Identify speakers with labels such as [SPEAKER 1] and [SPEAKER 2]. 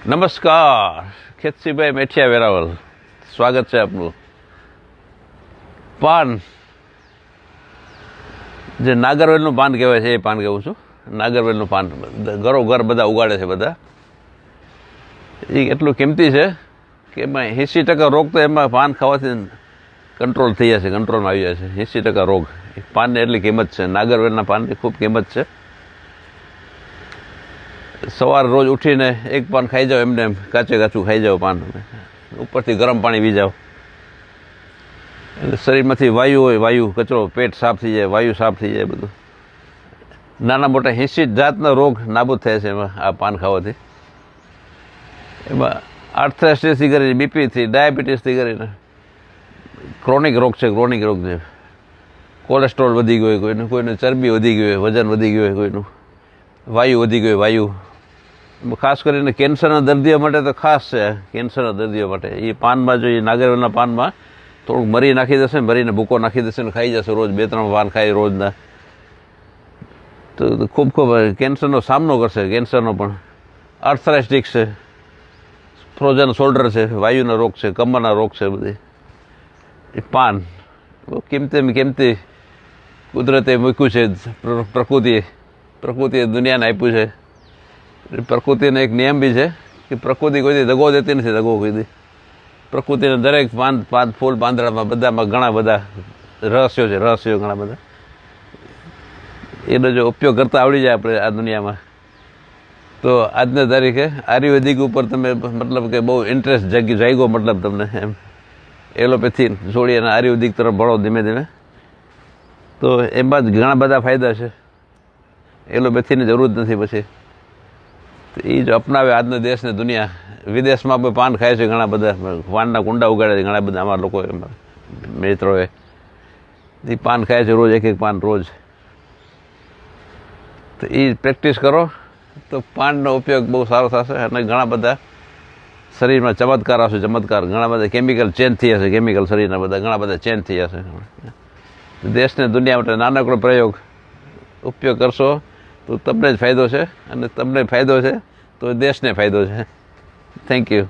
[SPEAKER 1] નમસ્કાર, ખેતસીભાઈ મેઠિયા વેરાવલ, સ્વાગત છે આપનું. પાન, જે નાગરવેલનું પાન કહેવાય છે એ પાન કહું છું. નાગરવેલનું પાન ઘરો ઘર બધા ઉગાડે છે બધા. એ એટલું કિંમતી છે કે એમાં 80% રોગ તો એમાં પાન ખાવાથી કંટ્રોલ થઈ જશે, કંટ્રોલમાં આવી જશે. 80% રોગ એ પાનની એટલી કિંમત છે. નાગરવેલના પાનની ખૂબ કિંમત છે. સવારે રોજ ઉઠીને એક પાન ખાઈ જાઓ, એમને એમ કાચું ખાઈ જાઓ પાન, ઉપરથી ગરમ પાણી પી જાઓ, એટલે શરીરમાંથી વાયુ હોય, વાયુ કચરો, પેટ સાફ થઈ જાય, વાયુ સાફ થઈ જાય બધું. નાના મોટા 80 જાતના રોગ નાબૂદ થાય છે એમાં આ પાન ખાવાથી. એમાં આર્થરાઇટિસથી કરીને, બીપીથી, ડાયાબિટીસથી કરીને ક્રોનિક રોગ છે. ક્રોનિક રોગ છે. કોલેસ્ટ્રોલ વધી ગયો હોય કોઈનું, કોઈનું ચરબી વધી ગયું હોય, વજન વધી ગયું હોય કોઈનું, વાયુ વધી ગયો, વાયુ. ખાસ કરીને કેન્સરના દર્દીઓ માટે તો ખાસ છે. કેન્સરના દર્દીઓ માટે એ પાનમાં, જો એ નાગરવેલના પાનમાં થોડુંક મરી નાખી દેશે, મરીને ભૂકો નાખી દેશે ને ખાઈ જશે, રોજ 2-3 પાન ખાય રોજના, તો ખૂબ કેન્સરનો સામનો કરશે. કેન્સરનો પણ, આર્થરાઇટિસ છે, ફ્રોઝન શોલ્ડર છે, વાયુના રોગ છે, કમરના રોગ છે બધી. એ પાન બહુ કિંમતી કુદરતે મૂક્યું છે. પ્રકૃતિએ દુનિયાને આપ્યું છે. પ્રકૃતિનો એક નિયમ બી છે કે પ્રકૃતિ કોઈથી દગો દેતી નથી. દગો કોઈથી પ્રકૃતિના દરેક પાન ફૂલ પાંદડામાં બધામાં ઘણા બધા રહસ્યો છે. રહસ્યો ઘણા બધા. એનો જો ઉપયોગ કરતા આવડી જાય આપણે આ દુનિયામાં, તો આજના તારીખે આયુર્વેદિક ઉપર તમે મતલબ કે બહુ ઇન્ટરેસ્ટ જાગ્યો, મતલબ તમને એમ એલોપેથી છોડી અને આયુર્વેદિક તરફ ભણો ધીમે ધીમે, તો એમાં જ ઘણા બધા ફાયદા છે. એલોપેથીની જરૂર જ નથી પછી. એ જ અપનાવે આજનો દેશ ને દુનિયા. વિદેશમાં પણ પાન ખાય છે ઘણા બધા, પાનના કુંડા ઉગાડે છે ઘણા બધા અમારા લોકો, મિત્રોએ. એ પાન ખાય છે રોજ, એક પાન રોજ. તો એ પ્રેક્ટિસ કરો તો પાનનો ઉપયોગ બહુ સારો થશે અને ઘણા બધા શરીરમાં ચમત્કાર આવશે. ચમત્કાર, ઘણા બધા કેમિકલ ચેન્જ થઈ જશે. કેમિકલ શરીરના બધા ઘણા બધા ચેન્જ થઈ જશે. દેશને દુનિયા માટે નાનકડો પ્રયોગ ઉપયોગ કરશો તો તમને જ ફાયદો છે, અને તમને ફાયદો છે તો દેશને ફાયદો છે. Thank you.